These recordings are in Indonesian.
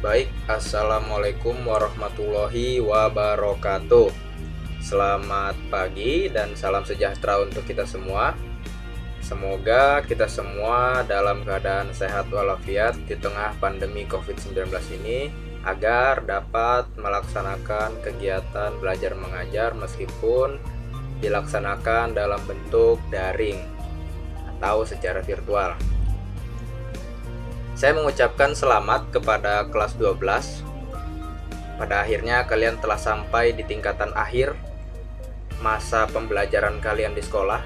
Baik, Assalamualaikum warahmatullahi wabarakatuh. Selamat pagi dan salam sejahtera untuk kita semua. Semoga kita semua dalam keadaan sehat walafiat di tengah pandemi COVID-19 ini, agar dapat melaksanakan kegiatan belajar mengajar meskipun dilaksanakan dalam bentuk daring atau secara virtual. Saya mengucapkan selamat kepada kelas 12. Pada akhirnya kalian telah sampai di tingkatan akhir masa pembelajaran kalian di sekolah,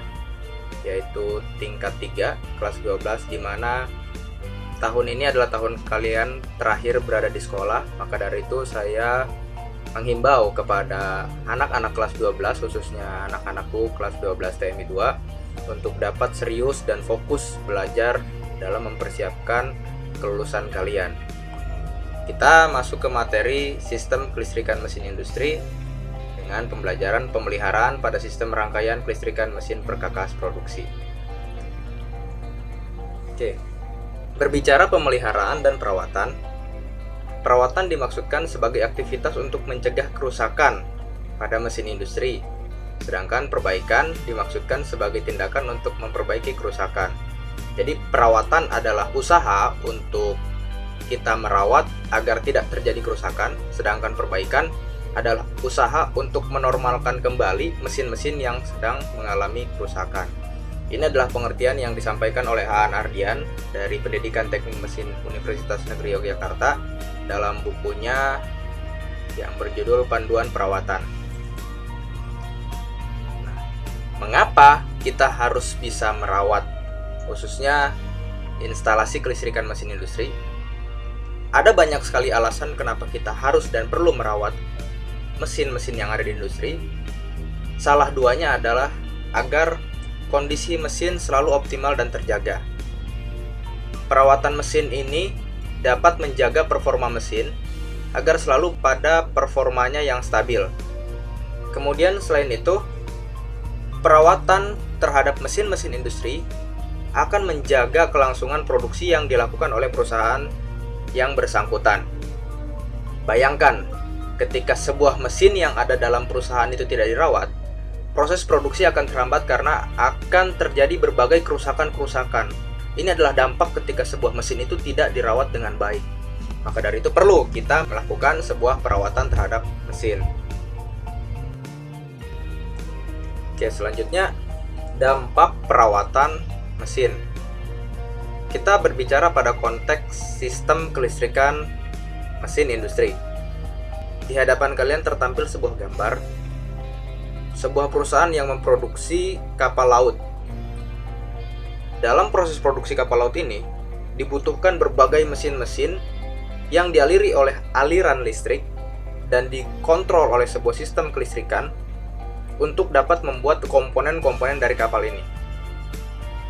yaitu tingkat 3, kelas 12, di mana tahun ini adalah tahun kalian terakhir berada di sekolah. Maka dari itu saya menghimbau kepada anak-anak kelas 12, khususnya anak-anakku kelas 12 TMI 2, untuk dapat serius dan fokus belajar dalam mempersiapkan kelulusan kalian. Kita masuk ke materi sistem kelistrikan mesin industri dengan pembelajaran pemeliharaan pada sistem rangkaian kelistrikan mesin perkakas produksi. Oke. Berbicara pemeliharaan dan perawatan, perawatan dimaksudkan sebagai aktivitas untuk mencegah kerusakan pada mesin industri, sedangkan perbaikan dimaksudkan sebagai tindakan untuk memperbaiki kerusakan. Jadi perawatan adalah usaha untuk kita merawat agar tidak terjadi kerusakan, sedangkan perbaikan adalah usaha untuk menormalkan kembali mesin-mesin yang sedang mengalami kerusakan. Ini adalah pengertian yang disampaikan oleh Aan Ardian dari Pendidikan Teknik Mesin Universitas Negeri Yogyakarta dalam bukunya yang berjudul Panduan Perawatan. Nah, mengapa kita harus bisa merawat khususnya instalasi kelistrikan mesin industri? Ada banyak sekali alasan kenapa kita harus dan perlu merawat mesin-mesin yang ada di industri. Salah duanya adalah agar kondisi mesin selalu optimal dan terjaga. Perawatan mesin ini dapat menjaga performa mesin agar selalu pada performanya yang stabil. Kemudian selain itu, perawatan terhadap mesin-mesin industri akan menjaga kelangsungan produksi yang dilakukan oleh perusahaan yang bersangkutan. Bayangkan, ketika sebuah mesin yang ada dalam perusahaan itu tidak dirawat, proses produksi akan terhambat karena akan terjadi berbagai kerusakan-kerusakan. Ini adalah dampak ketika sebuah mesin itu tidak dirawat dengan baik. Maka dari itu perlu kita melakukan sebuah perawatan terhadap mesin. Oke, selanjutnya dampak perawatan mesin. Kita berbicara pada konteks sistem kelistrikan mesin industri. Di hadapan kalian tertampil sebuah gambar sebuah perusahaan yang memproduksi kapal laut. Dalam proses produksi kapal laut ini dibutuhkan berbagai mesin-mesin yang dialiri oleh aliran listrik dan dikontrol oleh sebuah sistem kelistrikan untuk dapat membuat komponen-komponen dari kapal ini.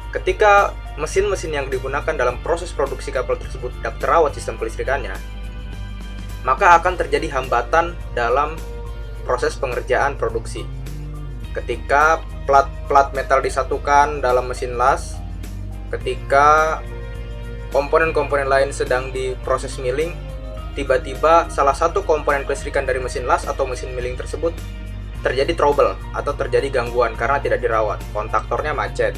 Ketika mesin-mesin yang digunakan dalam proses produksi kapal tersebut tidak terawat sistem kelistrikannya, maka akan terjadi hambatan dalam proses pengerjaan produksi. Ketika plat metal disatukan dalam mesin las, ketika komponen-komponen lain sedang diproses milling, tiba-tiba salah satu komponen kelistrikan dari mesin las atau mesin milling tersebut terjadi trouble atau terjadi gangguan karena tidak dirawat, kontaktornya macet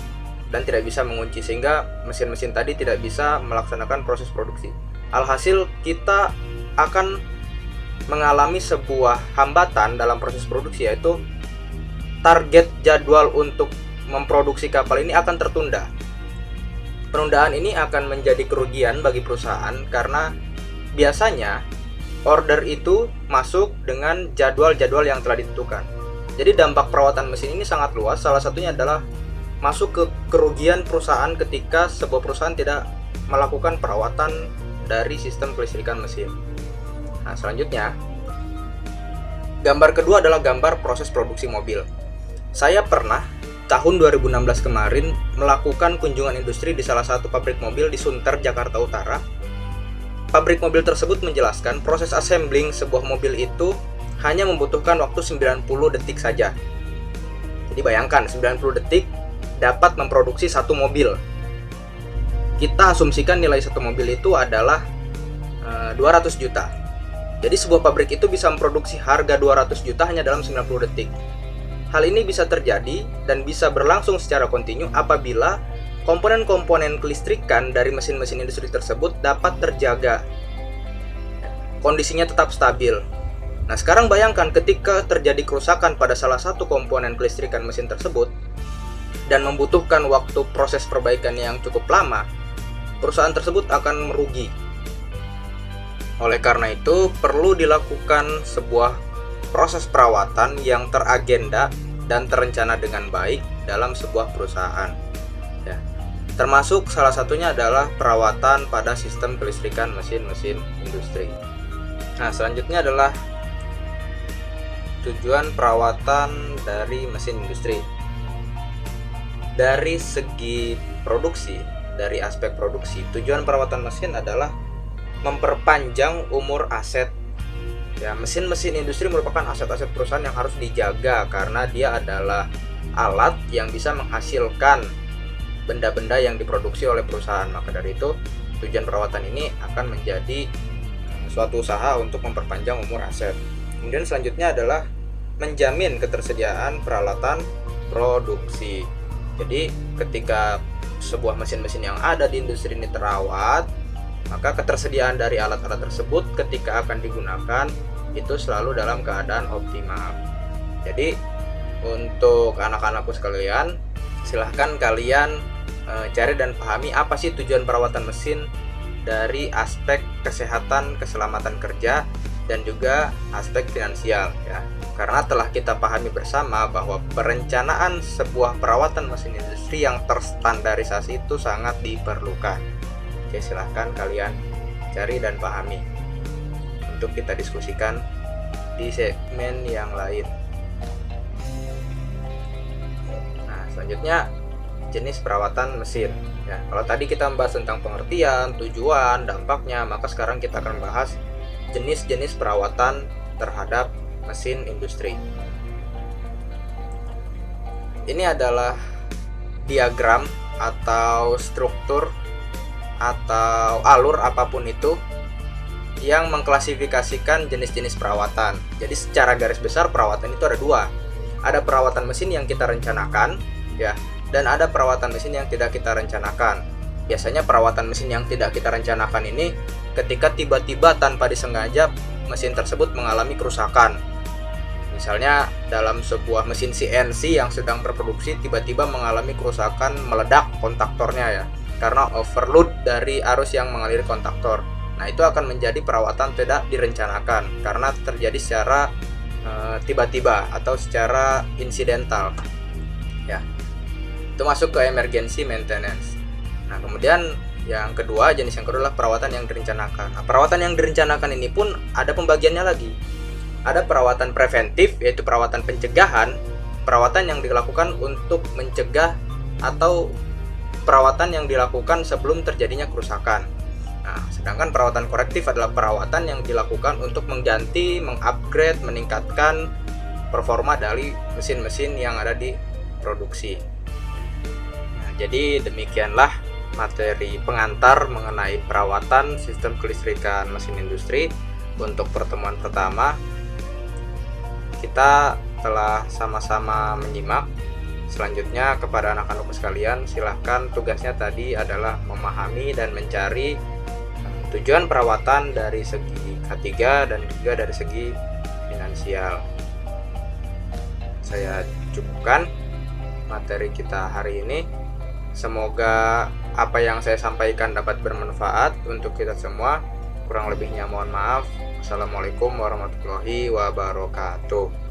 dan tidak bisa mengunci, sehingga mesin-mesin tadi tidak bisa melaksanakan proses produksi. Alhasil kita akan mengalami sebuah hambatan dalam proses produksi, yaitu target jadwal untuk memproduksi kapal ini akan tertunda. Penundaan ini akan menjadi kerugian bagi perusahaan karena biasanya order itu masuk dengan jadwal-jadwal yang telah ditentukan. Jadi dampak perawatan mesin ini sangat luas. Salah satunya adalah masuk ke kerugian perusahaan ketika sebuah perusahaan tidak melakukan perawatan dari sistem kelistrikan mesin. Nah, selanjutnya, gambar kedua adalah gambar proses produksi mobil. Saya pernah tahun 2016 kemarin melakukan kunjungan industri di salah satu pabrik mobil di Sunter, Jakarta Utara. Pabrik mobil tersebut menjelaskan proses assembling sebuah mobil itu hanya membutuhkan waktu 90 detik saja. Jadi bayangkan 90 detik dapat memproduksi satu mobil. Kita asumsikan nilai satu mobil itu adalah 200 juta. Jadi sebuah pabrik itu bisa memproduksi harga 200 juta hanya dalam 90 detik. Hal ini bisa terjadi dan bisa berlangsung secara kontinu apabila komponen-komponen kelistrikan dari mesin-mesin industri tersebut dapat terjaga. Kondisinya tetap stabil. Nah, sekarang bayangkan ketika terjadi kerusakan pada salah satu komponen kelistrikan mesin tersebut dan membutuhkan waktu proses perbaikan yang cukup lama, perusahaan tersebut akan merugi. Oleh karena itu, perlu dilakukan sebuah proses perawatan yang teragenda dan terencana dengan baik dalam sebuah perusahaan. Ya. Termasuk salah satunya adalah perawatan pada sistem kelistrikan mesin-mesin industri. Nah, selanjutnya adalah tujuan perawatan dari mesin industri. Dari segi produksi, dari aspek produksi, tujuan perawatan mesin adalah memperpanjang umur aset. Ya, mesin-mesin industri merupakan aset-aset perusahaan yang harus dijaga karena dia adalah alat yang bisa menghasilkan benda-benda yang diproduksi oleh perusahaan. Maka dari itu, tujuan perawatan ini akan menjadi suatu usaha untuk memperpanjang umur aset. Kemudian selanjutnya adalah menjamin ketersediaan peralatan produksi. Jadi ketika sebuah mesin-mesin yang ada di industri ini terawat, maka ketersediaan dari alat-alat tersebut ketika akan digunakan itu selalu dalam keadaan optimal. Jadi untuk anak-anakku sekalian, silahkan kalian cari dan pahami apa sih tujuan perawatan mesin dari aspek kesehatan, keselamatan kerja, dan juga aspek finansial, ya. Karena telah kita pahami bersama bahwa perencanaan sebuah perawatan mesin industri yang terstandarisasi itu sangat diperlukan. Oke, silahkan kalian cari dan pahami untuk kita diskusikan di segmen yang lain. Nah, selanjutnya jenis perawatan mesin. Ya, kalau tadi kita membahas tentang pengertian, tujuan, dampaknya, maka sekarang kita akan bahas jenis-jenis perawatan terhadap mesin industri. Ini adalah diagram atau struktur atau alur apapun itu yang mengklasifikasikan jenis-jenis perawatan. Jadi secara garis besar perawatan itu ada dua. Ada perawatan mesin yang kita rencanakan, ya, dan ada perawatan mesin yang tidak kita rencanakan. Biasanya perawatan mesin yang tidak kita rencanakan ini ketika tiba-tiba tanpa disengaja mesin tersebut mengalami kerusakan. Misalnya dalam sebuah mesin CNC yang sedang berproduksi tiba-tiba mengalami kerusakan, meledak kontaktornya, ya, karena overload dari arus yang mengaliri kontaktor. Nah, itu akan menjadi perawatan tidak direncanakan karena terjadi secara tiba-tiba atau secara insidental, ya. Itu masuk ke emergency maintenance. Nah, kemudian yang kedua, jenis yang kedua adalah perawatan yang direncanakan. Nah, perawatan yang direncanakan ini pun ada pembagiannya lagi. Ada perawatan preventif, yaitu perawatan pencegahan, perawatan yang dilakukan untuk mencegah atau perawatan yang dilakukan sebelum terjadinya kerusakan. Nah, sedangkan perawatan korektif adalah perawatan yang dilakukan untuk mengganti, mengupgrade, meningkatkan performa dari mesin-mesin yang ada di produksi. Nah, jadi demikianlah materi pengantar mengenai perawatan sistem kelistrikan mesin industri. Untuk pertemuan pertama, kita telah sama-sama menyimak. Selanjutnya kepada anak-anakku sekalian, silahkan tugasnya tadi adalah memahami dan mencari tujuan perawatan dari segi K3 dan juga dari segi finansial. Saya cukupkan materi kita hari ini. Semoga apa yang saya sampaikan dapat bermanfaat untuk kita semua. Kurang lebihnya mohon maaf. Assalamualaikum warahmatullahi wabarakatuh.